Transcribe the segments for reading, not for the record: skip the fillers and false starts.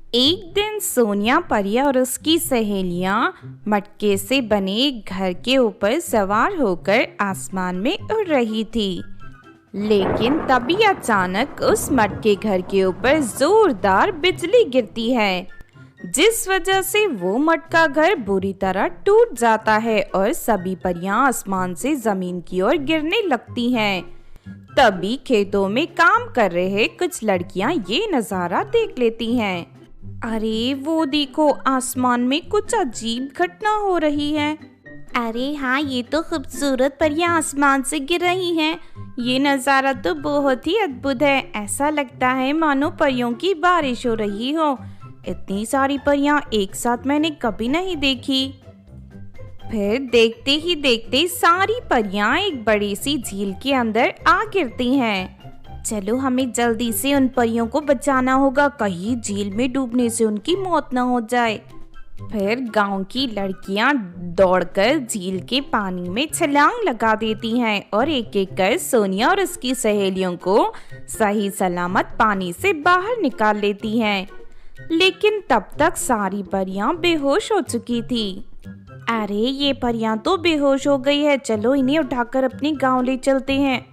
एक दिन सोनिया परी और उसकी सहेलियां मटके से बने एक घर के ऊपर सवार होकर आसमान में उड़ रही थी। लेकिन तभी अचानक उस मटके घर के ऊपर जोरदार बिजली गिरती है, जिस वजह से वो मटका घर बुरी तरह टूट जाता है और सभी परियां आसमान से जमीन की ओर गिरने लगती हैं। तभी खेतों में काम कर रहे कुछ लड़कियां ये नज़ारा देख लेती हैं। अरे वो देखो, आसमान में कुछ अजीब घटना हो रही है। अरे हाँ, ये तो खूबसूरत परियां आसमान से गिर रही हैं। ये नज़ारा तो बहुत ही अद्भुत है। ऐसा लगता है मानो परियों की बारिश हो रही हो। इतनी सारी परियां एक साथ मैंने कभी नहीं देखी। फिर देखते ही देखते सारी परियां एक बड़ी सी झील के अंदर आ गिरती हैं। चलो, हमें जल्दी से उन परियों को बचाना होगा, कहीं झील में डूबने से उनकी मौत न हो जाए। फिर गांव की लड़कियां दौड़कर झील के पानी में छलांग लगा देती हैं और एक एक कर सोनिया और उसकी सहेलियों को सही सलामत पानी से बाहर निकाल लेती हैं। लेकिन तब तक सारी परियां बेहोश हो चुकी थी। अरे ये परियां तो बेहोश हो गई है, चलो इन्हें उठाकर अपने गांव ले चलते हैं।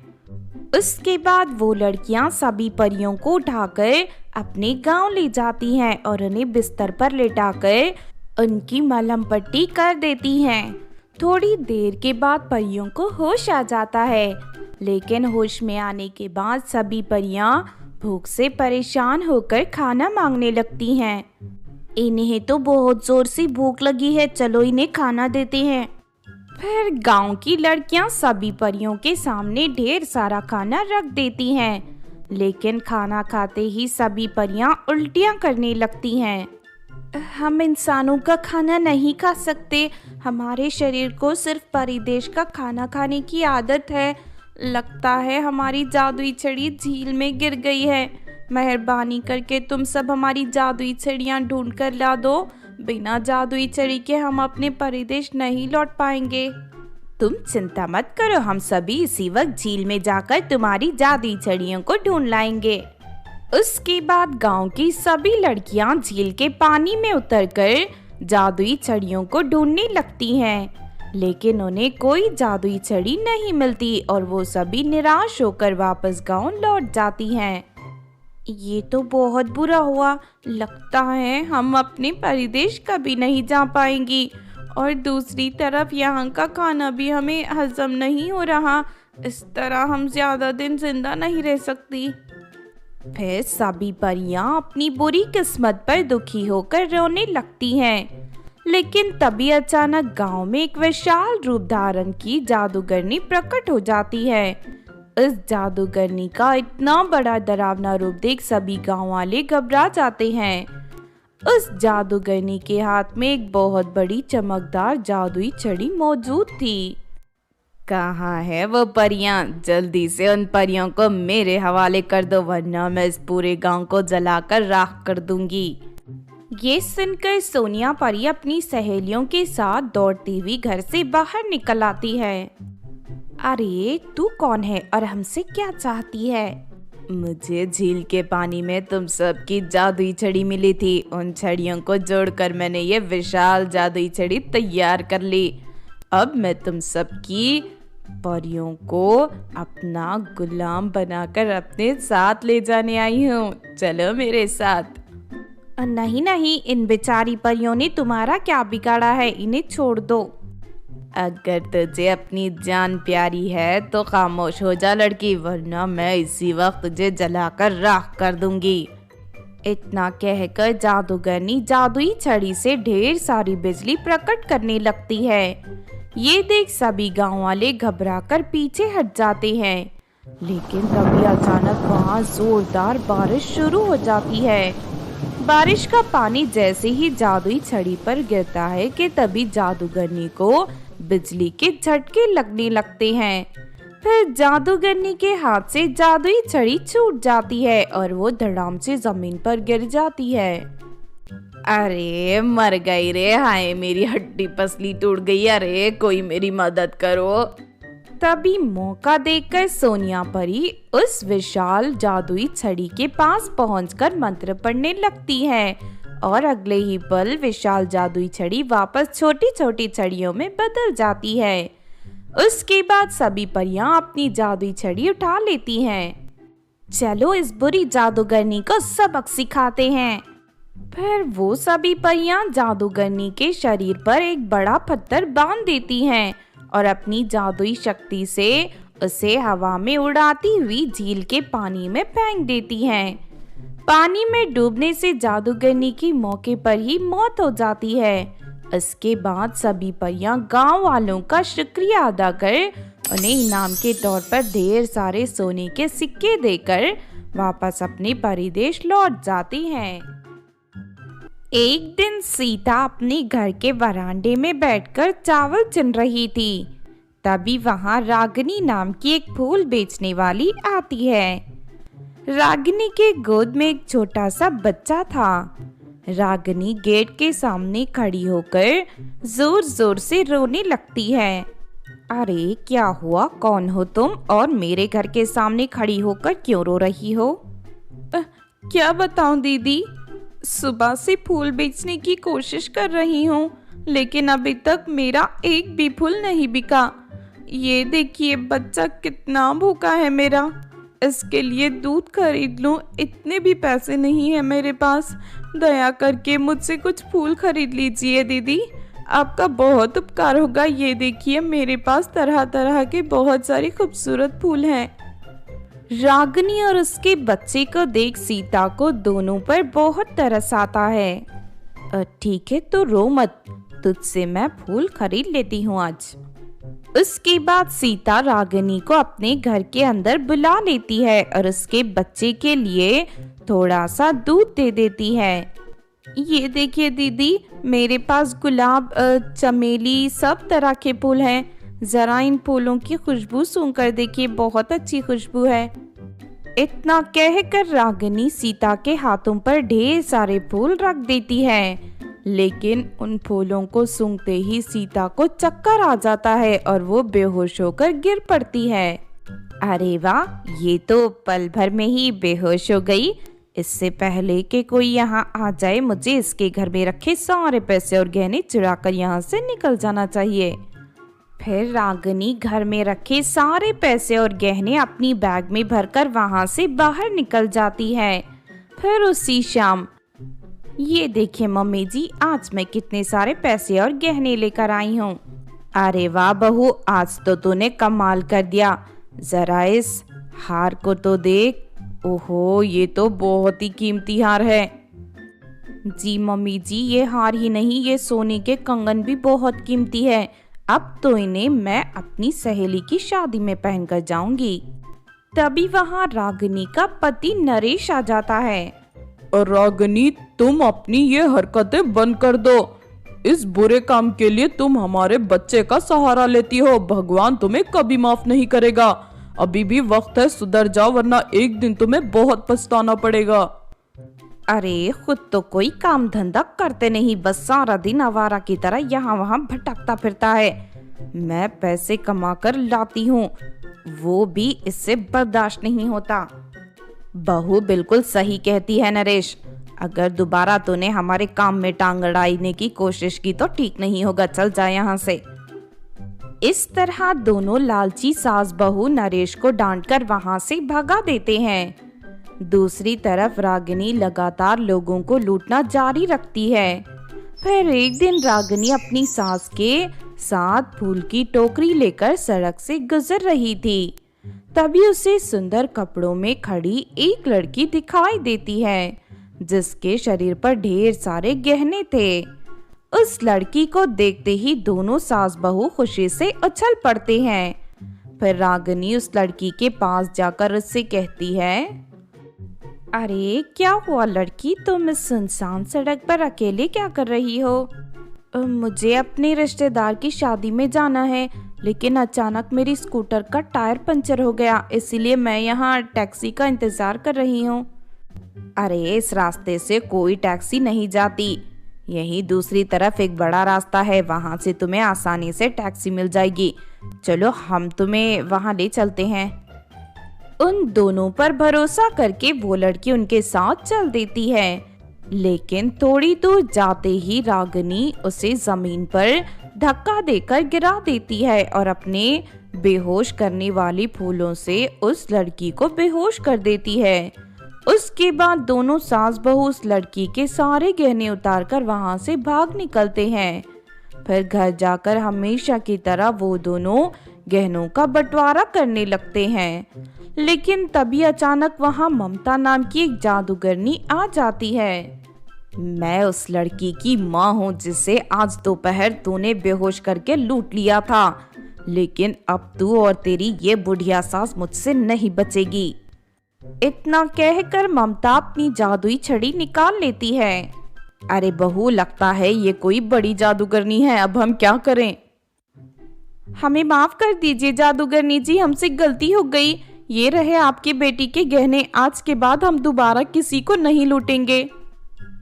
उसके बाद वो लड़कियां सभी परियों को उठाकर अपने गांव ले जाती हैं और उन्हें बिस्तर पर लेटाकर उनकी मलहम पट्टी कर देती हैं। थोड़ी देर के बाद परियों को होश आ जाता है, लेकिन होश में आने के बाद सभी परियां भूख से परेशान होकर खाना मांगने लगती हैं। इन्हें तो बहुत जोर से भूख लगी है, चलो इन्हें खाना देते हैं। फिर गांव की लड़कियां सभी परियों के सामने ढेर सारा खाना रख देती हैं, लेकिन खाना खाते ही सभी परियां उल्टियां करने लगती हैं। हम इंसानों का खाना नहीं खा सकते, हमारे शरीर को सिर्फ परिदेश का खाना खाने की आदत है। लगता है हमारी जादुई छड़ी झील में गिर गई है। मेहरबानी करके तुम सब हमारी जादुई छड़ियाँ ढूंढ कर ला दो। बिना जादुई छड़ी के हम अपने परिदेश नहीं लौट पाएंगे। तुम चिंता मत करो, हम सभी इसी वक्त झील में जाकर तुम्हारी जादुई छड़ियों को ढूंढ लाएंगे। उसके बाद गांव की सभी लड़कियां झील के पानी में उतरकर जादुई छड़ियों को ढूंढने लगती हैं, लेकिन उन्हें कोई जादुई छड़ी नहीं मिलती और वो सभी निराश होकर वापस गांव लौट जाती हैं। ये तो बहुत बुरा हुआ, लगता है हम अपने परिदेश कभी नहीं जा पाएंगी। और दूसरी तरफ यहाँ का खाना भी हमें हजम नहीं हो रहा, इस तरह हम ज्यादा दिन जिंदा नहीं रह सकती। फिर सभी परियां अपनी बुरी किस्मत पर दुखी होकर रोने लगती हैं। लेकिन तभी अचानक गांव में एक विशाल रूप धारण की जादूगरनी प्रकट हो जाती है। इस जादूगरनी का इतना बड़ा डरावना रूप देख सभी गांव वाले घबरा जाते हैं। उस जादूगरनी के हाथ में एक बहुत बड़ी चमकदार जादुई छड़ी मौजूद थी। कहाँ है वो परियां? जल्दी से उन परियों को मेरे हवाले कर दो, वरना मैं इस पूरे गांव को जलाकर राख कर दूंगी। ये सुनकर सोनिया परी अपनी सहेलियों के साथ दौड़ती हुई घर से बाहर निकल आती है। अरे तू कौन है और हमसे क्या चाहती है? मुझे झील के पानी में तुम सबकी जादुई छड़ी मिली थी। उन छड़ियों को जोड़कर मैंने ये विशाल जादुई छड़ी तैयार कर ली। अब मैं तुम सबकी परियों को अपना गुलाम बनाकर अपने साथ ले जाने आई हूँ। चलो मेरे साथ। नहीं नहीं, इन बेचारी परियों ने तुम्हारा क्या बिगाड़ा है, इन्हें छोड़ दो। अगर तुझे अपनी जान प्यारी है तो खामोश हो जा लड़की, वरना मैं इसी वक्त तुझे जलाकर राख कर दूंगी। इतना कहकर जादूगरनी जादुई छड़ी से ढेर सारी बिजली प्रकट करने लगती है। ये देख सभी गांव वाले घबराकर पीछे हट जाते हैं। लेकिन तभी अचानक वहां जोरदार बारिश शुरू हो जाती है। बारिश का पानी जैसे ही जादुई छड़ी पर गिरता है कि तभी जादूगरनी को बिजली के झटके लगने लगते हैं। फिर जादूगरनी के हाथ से जादुई छड़ी छूट जाती है और वो धड़ाम से जमीन पर गिर जाती है। अरे मर गई रे, हाय मेरी हड्डी पसली टूट गई, अरे कोई मेरी मदद करो। तभी मौका देखकर सोनिया परी उस विशाल जादुई छड़ी के पास पहुंचकर मंत्र पढ़ने लगती है और अगले ही पल विशाल जादुई छड़ी वापस छोटी छोटी छड़ियों में बदल जाती है। उसके बाद सभी परियां अपनी जादुई छड़ी उठा लेती हैं। चलो इस बुरी जादूगरनी को सबक सिखाते हैं। फिर वो सभी परियां जादूगरनी के शरीर पर एक बड़ा पत्थर बांध देती हैं और अपनी जादुई शक्ति से उसे हवा में उड़ाती हुई झील के पानी में फेंक देती हैं। पानी में डूबने से जादूगरनी की मौके पर ही मौत हो जाती है। इसके बाद सभी परियां गांव वालों का शुक्रिया अदा कर उन्हें इनाम के तौर पर ढेर सारे सोने के सिक्के देकर वापस अपने परिदेश लौट जाती हैं। एक दिन सीता अपने घर के वरांडे में बैठकर चावल चुन रही थी। तभी वहां रागिनी नाम की एक फूल बेचने वाली आती है। रागिनी के गोद में एक छोटा सा बच्चा था। रागिनी गेट के सामने खड़ी होकर जोर जोर से रोने लगती है। अरे क्या हुआ, कौन हो तुम और मेरे घर के सामने खड़ी होकर क्यों रो रही हो? क्या बताऊं दीदी, सुबह से फूल बेचने की कोशिश कर रही हूँ लेकिन अभी तक मेरा एक भी फूल नहीं बिका। ये देखिए बच्चा कितना भूखा है मेरा, इसके लिए दूध खरीद लूं, इतने भी पैसे नहीं है मेरे पास। दया करके मुझसे कुछ फूल खरीद लीजिए दीदी, आपका बहुत उपकार होगा। ये देखिए मेरे पास तरह तरह के बहुत सारे खूबसूरत फूल हैं। रागिनी और उसके बच्चे को देख सीता को दोनों पर बहुत तरस आता है। ठीक है तो रो मत, तुझसे मैं फूल खरीद लेती हूँ आज। उसके बाद सीता रागिनी को अपने घर के अंदर बुला लेती है और उसके बच्चे के लिए थोड़ा सा दूध दे देती है। ये देखिए दीदी, मेरे पास गुलाब, चमेली, सब तरह के फूल हैं। जरा इन फूलों की खुशबू सूंघकर देखिए, बहुत अच्छी खुशबू है। इतना कहकर रागिनी सीता के हाथों पर ढेर सारे फूल रख देती है। लेकिन उन फूलों को सूंघते ही सीता को चक्कर आ जाता है और वो बेहोश होकर गिर पड़ती है। अरे वाह, ये तो पल भर में ही बेहोश हो गई। इससे पहले कि कोई यहाँ आ जाए मुझे इसके घर में रखे सारे पैसे और गहने चुरा कर यहाँ से निकल जाना चाहिए। फिर रागिनी घर में रखे सारे पैसे और गहने अपनी बैग में भरकर वहाँ से बाहर निकल जाती है। फिर उसी शाम, ये देखिए मम्मी जी, आज मैं कितने सारे पैसे और गहने लेकर आई हूँ। अरे वाह बहू, आज तो तूने कमाल कर दिया। जरा इस हार को तो देख। ओहो, ये तो बहुत ही कीमती हार है। जी मम्मी जी, ये हार ही नहीं, ये सोने के कंगन भी बहुत कीमती है। अब तो इन्हें मैं अपनी सहेली की शादी में पहनकर जाऊंगी। तभी वहाँ रागिनी का पति नरेश आ जाता है। रागिनी, तुम अपनी ये हरकतें बंद कर दो। इस बुरे काम के लिए तुम हमारे बच्चे का सहारा लेती हो। भगवान तुम्हें कभी माफ नहीं करेगा। अभी भी वक्त है, सुधर जाओ वरना एक दिन तुम्हें बहुत पछताना पड़ेगा। अरे खुद तो कोई काम धंधा करते नहीं, बस सारा दिन आवारा की तरह यहाँ वहाँ भटकता फिरता है। मैं पैसे कमा कर लाती हूँ, वो भी इससे बर्दाश्त नहीं होता। बहू बिल्कुल सही कहती है नरेश, अगर दोबारा तूने हमारे काम में टांग अड़ाने की कोशिश की तो ठीक नहीं होगा। चल जा यहाँ से। इस तरह दोनों लालची सास बहू नरेश को डांटकर वहां से भगा देते हैं। दूसरी तरफ रागिनी लगातार लोगों को लूटना जारी रखती है। फिर एक दिन रागिनी अपनी सास के साथ फूल की टोकरी लेकर सड़क से गुजर रही थी। तभी उसे सुंदर कपड़ों में खड़ी एक लड़की दिखाई देती है जिसके शरीर पर ढेर सारे गहने थे। उस लड़की को देखते ही दोनों सास बहू खुशी से उछल पड़ते हैं। फिर रागिनी उस लड़की के पास जाकर उससे कहती है, अरे क्या हुआ लड़की, तुम इस सुनसान सड़क पर अकेले क्या कर रही हो? मुझे अपने रिश्तेदार की शादी में जाना है, लेकिन अचानक मेरी स्कूटर का टायर पंचर हो गया, इसीलिए मैं यहाँ टैक्सी का इंतजार कर रही हूँ। अरे इस रास्ते से कोई टैक्सी नहीं जाती, यही दूसरी तरफ एक बड़ा रास्ता है, वहां से तुम्हें आसानी से टैक्सी मिल जाएगी। चलो हम तुम्हें वहां ले चलते हैं। उन दोनों पर भरोसा करके वो लड़की उनके साथ चल देती है। लेकिन थोड़ी दूर जाते ही रागिनी उसे जमीन पर धक्का देकर गिरा देती है और अपने बेहोश करने वाली फूलों से उस लड़की को बेहोश कर देती है। उसके बाद दोनों सास बहू उस लड़की के सारे गहने उतारकर वहां से भाग निकलते हैं। फिर घर जाकर हमेशा की तरह वो दोनों गहनों का बंटवारा करने लगते हैं। लेकिन तभी अचानक वहां ममता नाम की एक जादूगरनी आ जाती है। मैं उस लड़की की माँ हूँ जिसे आज दोपहर तूने बेहोश करके लूट लिया था, लेकिन अब तू और तेरी ये बुढ़िया सास मुझसे नहीं बचेगी। इतना कहकर ममता अपनी जादुई छड़ी निकाल लेती है। अरे बहू, लगता है ये कोई बड़ी जादूगरनी है, अब हम क्या करें? हमें माफ कर दीजिए जादूगरनी जी, हमसे गलती हो गई। ये रहे आपकी बेटी के गहने, आज के बाद हम दोबारा किसी को नहीं लूटेंगे।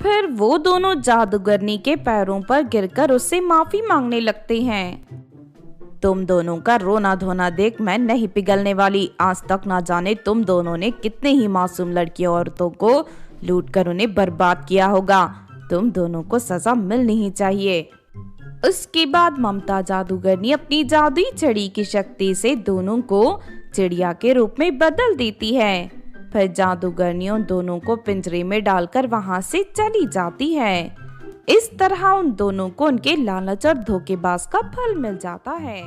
फिर वो दोनों जादूगरनी के पैरों पर गिरकर उससे माफी मांगने लगते हैं। तुम दोनों का रोना धोना देख मैं नहीं पिघलने वाली। आज तक ना जाने तुम दोनों ने कितने ही मासूम लड़की औरतों को लूटकर उन्हें बर्बाद किया होगा। तुम दोनों को सजा मिलनी ही चाहिए। उसके बाद ममता जादूगरनी अपनी जादुई छड़ी की शक्ति से दोनों को चिड़िया के रूप में बदल देती है। फिर जादूगरनी उन दोनों को पिंजरे में डालकर वहां से चली जाती है। इस तरह उन दोनों को उनके लालच और धोखेबाज का फल मिल जाता है।